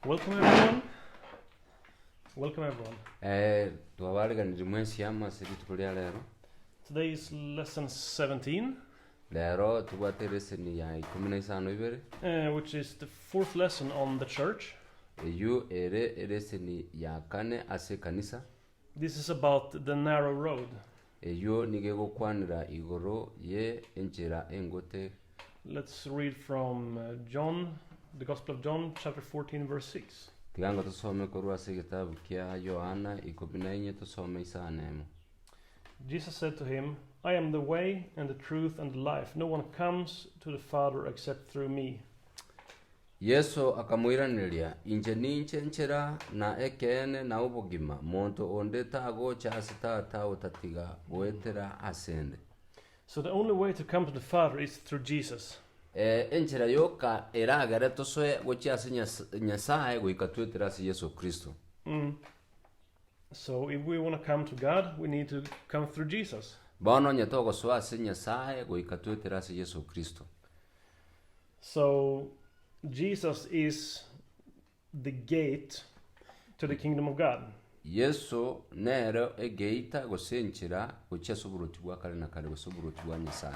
Welcome everyone. Welcome everyone. Twabarigana mwezi amasiri tukulia lero. Today is lesson 17. Lero tubate lesson ya 15 which is the fourth lesson on the church. Eyu ere lesson ya kane ase kanisa. This is about the narrow road. Eyu nigego kwanira igoro ye enjera engote. Let's read from John, the Gospel of John, chapter 14, verse 6. Tigango tusome korwa se kitabu kia Yohana 14 tusome isanemo. Jesus said to him, I am the way and the truth and the life. No one comes to the Father except through me. Yesu akamwiraniria inje ninche nchera na ekene na ubugima muntu onde tago chasita utatiga goetera asende. So the only way to come to the Father is through Jesus. Enchera yoka eragare tosoe gochiase nyasaye goikatwetera si Yesu Kristo. So if we want to come to God, we need to come through Jesus. Bono nyatogo soase nyasaye goikatwetera si Yesu Kristo. So Jesus is the gate to the kingdom of God. Yesu nero egeita gosenchera gochiasuburuti gwa kale na kale gosuburuti gwa nyasaye.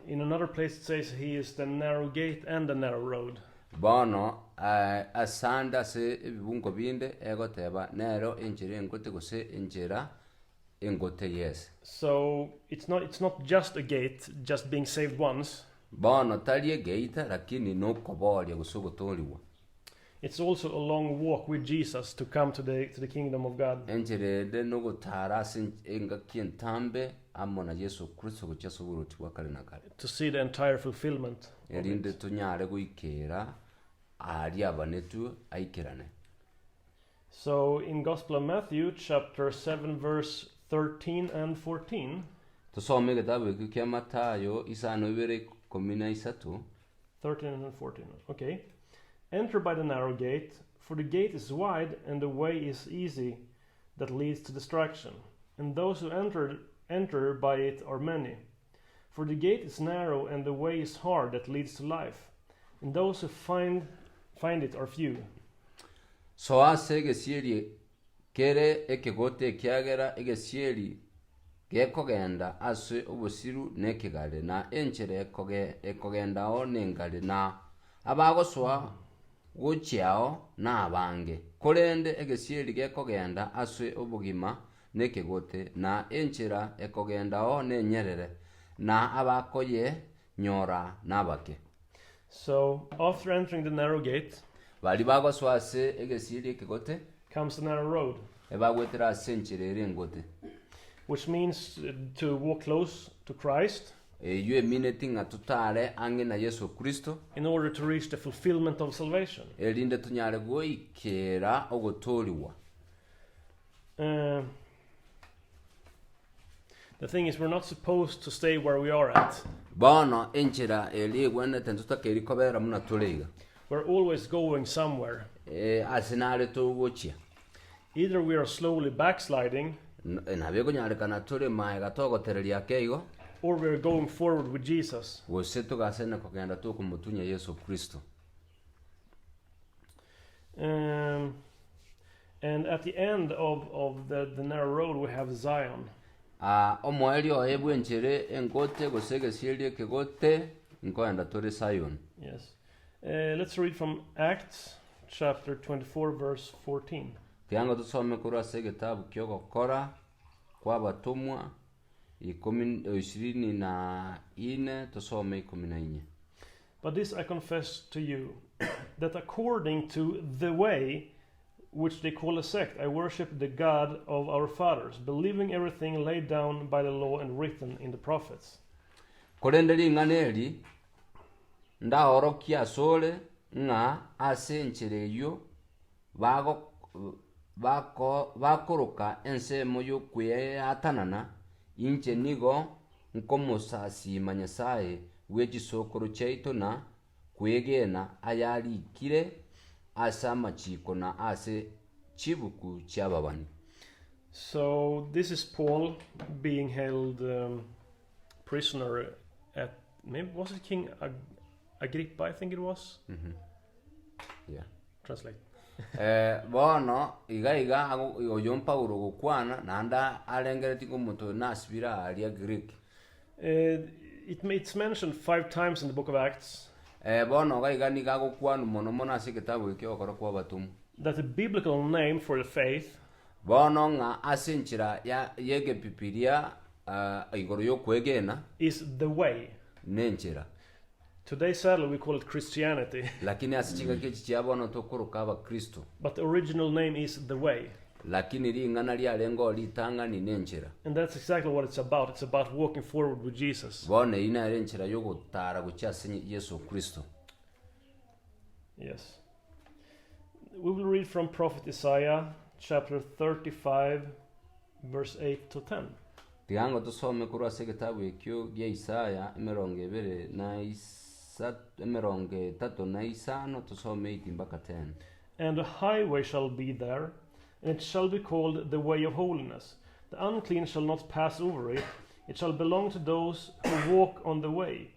In another place it says he is the narrow gate and the narrow road. Bono asanda se ebibungo binde egoteba nero enjere engote gose enjera engote yes. So it's not just a gate, just being saved once. Bono talie geita lakini no kobolia gusugotoliwa. It's also a long walk with Jesus to come to the kingdom of God. Enjere de no gotara sin engakien tambe amona Yesu Kristo gochasuburuti gwa kale na kale. To see the entire fulfillment. Erinde tunyare guikera ari abanetu aikirane. So in Gospel of Matthew chapter 7 verse 13 and 14. Tusome kitabu kia Matayo isano 2:13. 13 and 14. Okay. Enter by the narrow gate, for the gate is wide and the way is easy that leads to destruction, and those who enter by it are many. For the gate is narrow and the way is hard that leads to life, and those who find it are few. So asege sieri kere ekegote kiagera egesieri gekogenda ase obusiru nekigale na enchere ekogenda o nengale na abagoswa gochiao na abange korende egesieri gekogenda ase obugima nekegote na enchera ekogenda o nenyerere na abakoye nyora nabake. So after entering the narrow gate bali bagoswa ase egesieri ekegote comes the narrow road, ebagwetera ase encherere engote, which means to walk close to Christ yue mineting atutare ange na Yesu Kristo in order to reach the fulfillment of salvation. Erinde tunyare goikera ogotoliwa. The thing is, we're not supposed to stay where we are at. Bono enchera eli gwene tentuta keri kobera muna toleiga. We're always going somewhere. Asinare to wochia. Either we are slowly backsliding, Na bego nyare kana tole mai gatogo terelia keigo. or we're going forward with Jesus. Woseto gasena kogenda to kumutunya Yesu Kristo. And at the end of the narrow road we have Zion. Omoeli o ebu enchere engote gosege sielie kegote nkoenda tore Zion. Yes. Let's read from Acts chapter 24 verse 14. Tiango tusome kurwa sege tabu kyogo kora kwa batumwa 24 tusome 14. But this I confess to you, that according to the way which they call a sect, I worship the God of our fathers, believing everything laid down by the law and written in the prophets. Korendeli nganeli nda orokia sole nga asenchereyo bakoroka ensemo yo kwe atanana inche nigo nkomusasi manyasaye wegisokoro chaito na kwegena ayali kire asa machiko na ase chibuku chababani. So this is Paul being held prisoner at, maybe was it King Agrippa, I think it was. Yeah. Translate. bono iga oyo Paulo gukwana nanda alengereti ngomuntu nasibira alia Greek. It's mentioned 5 times in the book of Acts. Bono iga niga gukwana mono ase kitabu iki okora kwa batumu. That the biblical name for the faith bono nga asenchira ya yege pipiria igoro yo kwegena is the way. Nenchira. Today sadly we call it Christianity. Lakini asichinga kechi chiabono tokuruka aba Kristo. But the original name is the way. Lakini ringana lya lengo litanga ni nenchira. And that's exactly what it's about. It's about walking forward with Jesus. Bone ina renchira yo gutara guchasenye Yesu Kristo. Yes. We will read from prophet Isaiah chapter 35 verse 8 to 10. Tiango tusome kurwa sekitabu ekyo gya Isaya emeronge 3:5 tusome 8 mpaka 10. And a highway shall be there, and it shall be called the way of holiness. The unclean shall not pass over it. It shall belong to those who walk on the way.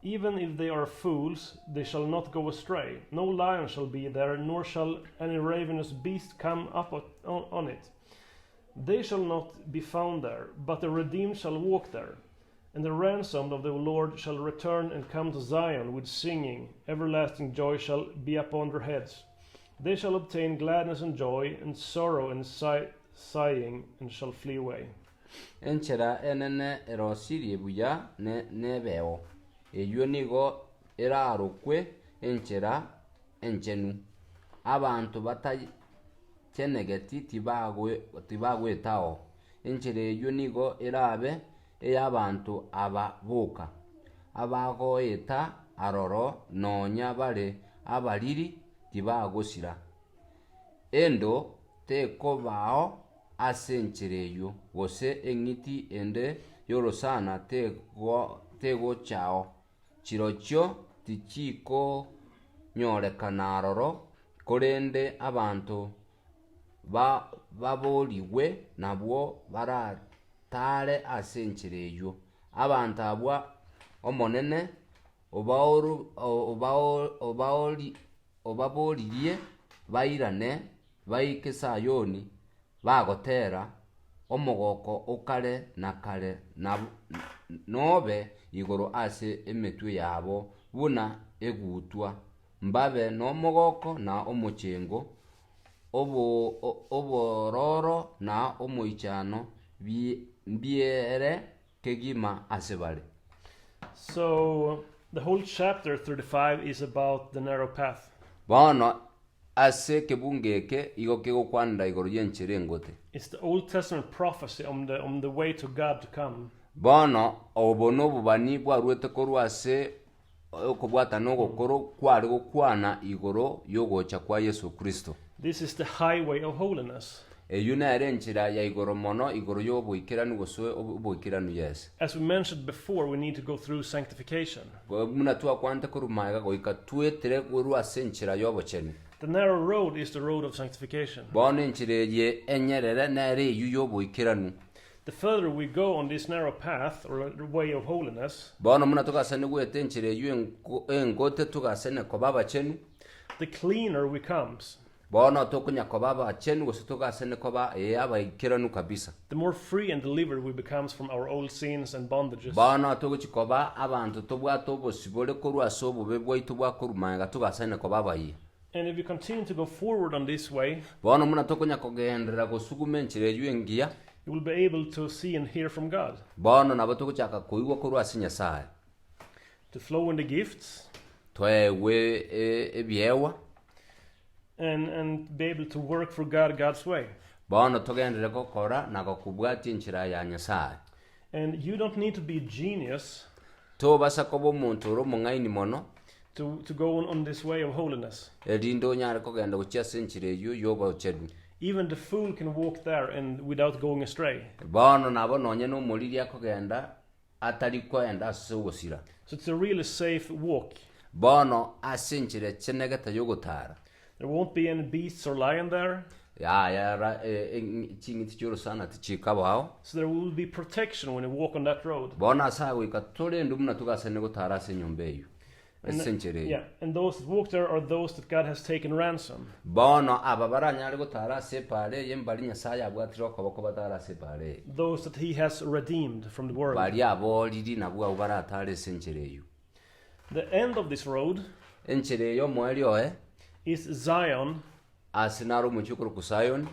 Even if they are fools, they shall not go astray. No lion shall be there, nor shall any ravenous beast come up on it. They shall not be found there, but the redeemed shall walk there. And the ransomed of the Lord shall return and come to Zion with singing. Everlasting joy shall be upon their heads. They shall obtain gladness and joy, and sorrow and sighing, and shall flee away. Enchera enene erosiri buya ne beo. Eyo nigo erarukwe enchera enchenu. Abantu batachenegeti tibagwe tao. Enchere eyo nigo erabe ey'abantu ababuka. Abagoeta aroro nonya bale abaliri tibagosira. Endo teko bao asenchereyo gose engiti ende yorosana tego chao chirocho tichiko nyorekana aroro korende abantu baboliwe nabwo baratare asenchereyo abantu abwa omonene obabolirie bairane baike sayoni bagotera omogoko ukare na kare na nobe igoro ase emetwe yabo buna egutwa mbabe no mogoko na omochengo obororo na omoichano biere kegima asebale. So the whole chapter 35 is about the narrow path. Bono ase kebungeke igokego kwanda igoro yenchere ngote. It's the Old Testament prophecy on the way to God to come. Bono obono bubani bwarwete korwa ase okobwata no gokoro kwari gokwana igoro yogocha kwa Yesu Kristo. This is the highway of holiness. Eyuna erenchira ya igoro mono igoro yoboikiranu gosoe oboikiranu yes. As we mentioned before, we need to go through sanctification. Muna tuwa kwanta kurumaga goika tuetere kurwa senchira yobocheni. The narrow road is the road of sanctification. Bono enchire ye enyerere nere yoboikiranu. The further we go on this narrow path or the way of holiness, bono muna tukasane guetenchire yu engote tukasane kobaba chenu. The cleaner we comes. Bono tokunya kobaba chenu tukasane koba abaikiranu kabisa. The more free and delivered we becomes from our old sins and bondages. Bono tokuchikoba abantu tobwa tobosibole korwa sobo bebwa itobwa kurumanga tukasane kobaba yi. And if we continue to go forward on this way, bono muna tokunya kogendera gosugumenchire yu engia, you will be able to see and hear from God. Bono nabo tukuchaka kuigwa korwa sinyasaye. To flow in the gifts. Twewe ebyewa. And be able to work for God God's way. Bono togendere kokora na kokubwati nchira ya nyasaye. And you don't need to be a genius to basa kobo muntu ro mungaini mono to go on this way of holiness. Edindo nyare kogenda kuchia nchire yu yoba chedu. Even the fool can walk there and without going astray. Bono nabo nonye no muliri akogenda atari kwenda asugosira. So it's a really safe walk. Bono asinchire chenegata yogotara. There won't be any beasts or lion there. Chingiti churu sana tichikabo hao. So there will be protection when you walk on that road. Bono asawe ikatole ndumna tukasene gotara se nyombeyu. esenchereyo Yeah, and those that walk there are those that God has taken ransom. bono aba baranyare gotara separe yembali nyasaye abwatira okoboko batara separe Those that he has redeemed from the world. bali aboliri nabwo baratara esenchereyo The end of this road enchereyo moelio is Zion. asinaro muchukuru kusayon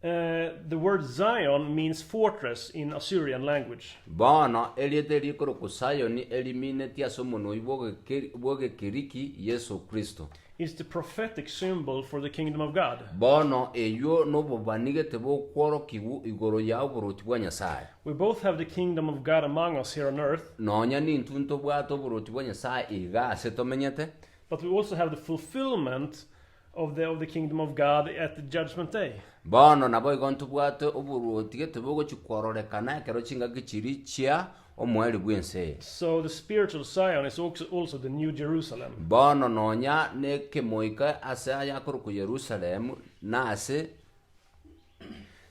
The word Zion means fortress in Assyrian language. bono elieteri kuru kusayoni elimine tiaso mono iboge kiriki Yesu Kristo It's the prophetic symbol for the kingdom of God. bono eyo no bobanige tebo kworo kiwu igoro ya oboroti bwa nyasaye We both have the kingdom of God among us here on earth, nonya ni ntunto bwa to boroti bwa nyasaye iga asetomenyete but we also have the fulfillment of the kingdom of God at the judgment day. bono nabo igonto bwato oboroti getebo chikororekana kero chinga gichiri chia omweli bwense So the spiritual Zion is also the New Jerusalem. bono nonya ne kemoika ase ayakuru ku Yerusalem na ase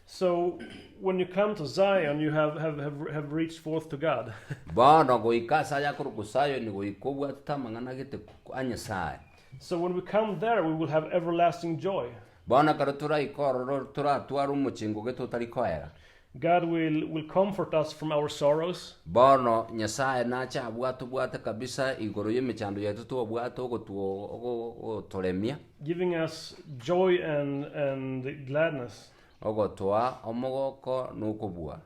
So when you come to Zion, you have reached forth to God. bono goika ase ayakuru kusayo ni goikobwa tamangana gete anyasaye So when we come there, we will have everlasting joy. bono karutura ikororo turatwara umuchingo geto tarikoera God will comfort us from our sorrows. bono nyasaye nacha abwatu bwate kabisa igoro yemichando yetu to bwato ogotoremia Giving us joy and gladness. ogotoa omogoko nukobua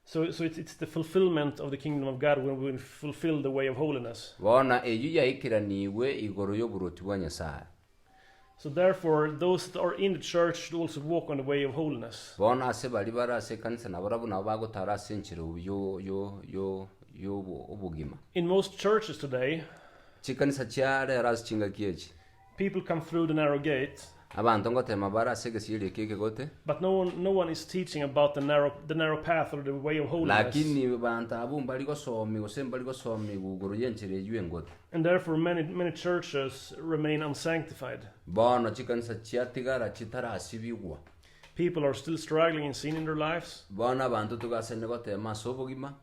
So it's the fulfillment of the kingdom of God when we fulfill the way of holiness. bona eyu yaikiraniwe igoro yoburuti bwa nyasaye So therefore, those that are in the church should also walk on the way of holiness. bona ase bali bara ase kanisa nabarabu nabo bagotara ase enchero yo obugima In most churches today, chikanisa chiare ras chinga kiechi people come through the narrow gate, abantu ngotema bara ase gesire keke gote but no one is teaching about the narrow path or the way of holiness. lakini bantu abo mbali gosomi gosembali gosomi gugoro yenchire yuengote And therefore many churches remain unsanctified. bono chikanisa chiatigara chitara asibigwa People are still struggling in sin in their lives, bona abantu tugasene gotema sobugima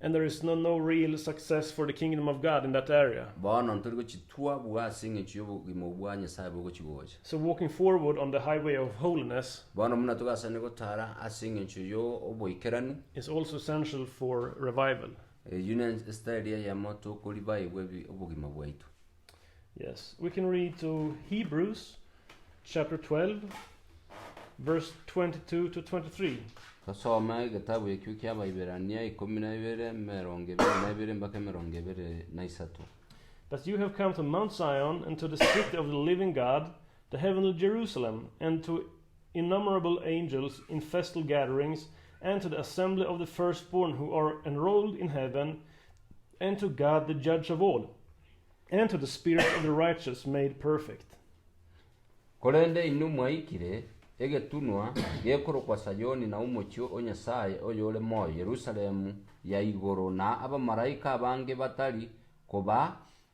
and there is no real success for the kingdom of God in that area. bono nturi gochitua bwa singe chiyobugima bwa nyasaye bwo chigoje So walking forward on the highway of holiness bono muna tugasene gotara asinge chiyo oboikeranu is also essential for revival. Union style ya moto kuliba ibwe obugima bwaitu. Yes, we can read to Hebrews chapter 12 verse 22 to 23. Kasoma igitabu ekyo ky'Abayiberania 12:22 mpaka 23. But you have come to Mount Zion and to the city of the living God, the heavenly Jerusalem, and to innumerable angels in festal gatherings, and to the assembly of the firstborn who are enrolled in heaven, and to God the judge of all, and to the spirits of the righteous made perfect. Kolende inumwa ikire egetunwa gekoro kwa sayoni na umucyo onyasaye oyole moyo Yerusalemu ya igoro na abamaraika abange batari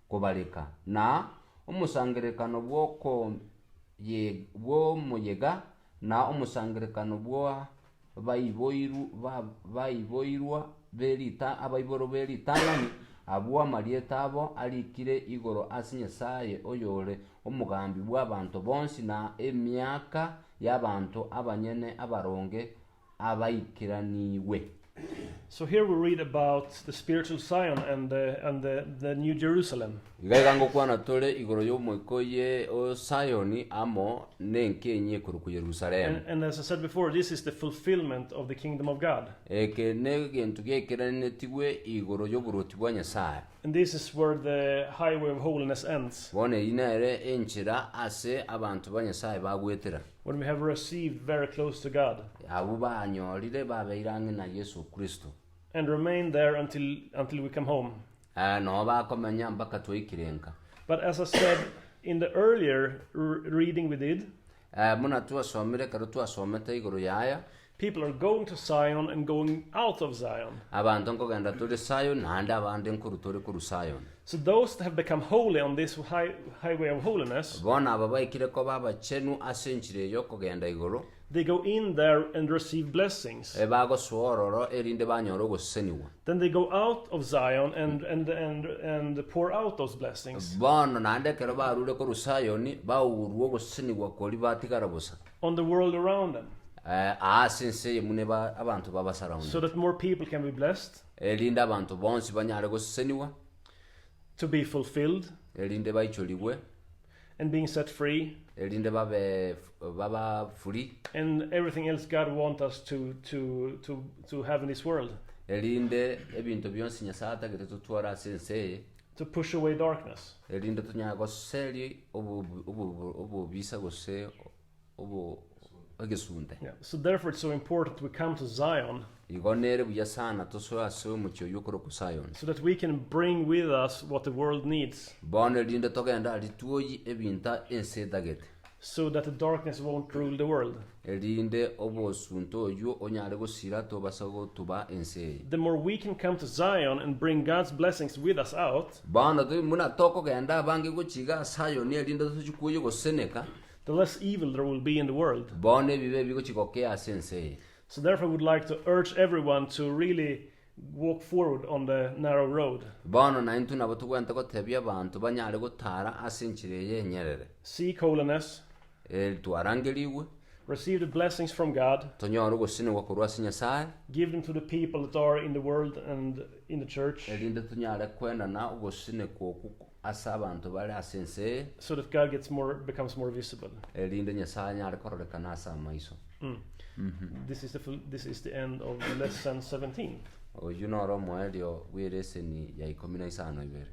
kobaleka na umusangerekano bwoko bwo muyega na umusangerekano bwo bayiboirwa berita abayiboro beritangani abwa marieta abo alikire igoro asinyasaye oyole omugambi bw'abantu bonsi na emyaka y'abantu abanyene abaronge abaikiraniwe. So here we read about the spiritual Zion and the New Jerusalem. Igaigango kwana tole igoro y'omwikoye o Zion amo nenkenye ku Yerusalemu. And as I said before, this is the fulfillment of the kingdom of God. Eke negentu gekiranetiwe igoro y'oburoti bwa Nyasaye. And this is where the highway of holiness ends. Bone inere enchira ase abantu ba Nyasaye bagwetera. When we have received very close to God. Abo banyorire babeirange na Yesu Kristo. And remain there until we come home. No bakomenya mpaka twikirenka. But as I said in the earlier reading we did, muna tuasomere karo tuasomete igoro yaya. People are going to Zion and going out of Zion. Abantu nkogenda tuli Zion nandi abandi nkurutore ku Zion. So those that have become holy on this highway of holiness, bona ababaikire ko babachenu asenchire yo kogenda igoro, they go in there and receive blessings. bagosoa ororo erinde banyora ogoseseniwa Then they go out of Zion and pour out those blessings bono naende ekero barure korwa sayoni baurwa ogoseseniwa kori batigara bosa on the world around them, ase ense eye mune abantu babasarauni so that more people can be blessed, erinde abantu bonsi banyare goseseniwa to be fulfilled, erinde baichorigwe and being set free, erinde baba free and everything else God wants us to have in this world, erinde ebinto byonsi nyasaye atagete tutwara ase ense eye to push away darkness. erinde tunyara goseri obobisa gose ogesunde Yeah. So therefore, it's so important we come to Zion igo nere buya sana tosoa ase omukio yokoro ku sayoni so that we can bring with us what the world needs, bono erinde togenda rituoyi ebinta ense etagete so that the darkness won't rule the world. erinde obosunto oyo onyare gosira tobasa gotuba ense eye The more we can come to Zion and bring God's blessings with us out, bono muna tokogenda abange gochiga sayoni erinde tochikuoyo goseneka the less evil there will be in the world. bono ebibe bigochigokea ase ense eye So therefore, I would like to urge everyone to really walk forward on the narrow road. bono naintu nabo tugwente gotebia abantu banyare gotara ase enchire eye enyerere Seek holiness, twarangeriwe receive the blessings from God, tonyora ogosenegwa korwa ase nyasaye give them to the people that are in the world and in the church, erinde tonyare kwendana ogosenekwa oku ase abantu bari ase ense eye so that God becomes more visible. erinde nyasaye anyare kororekana ase amaiso This is the end of lesson 17. oyu noro omoerio bwa ereseni ya 15 ibere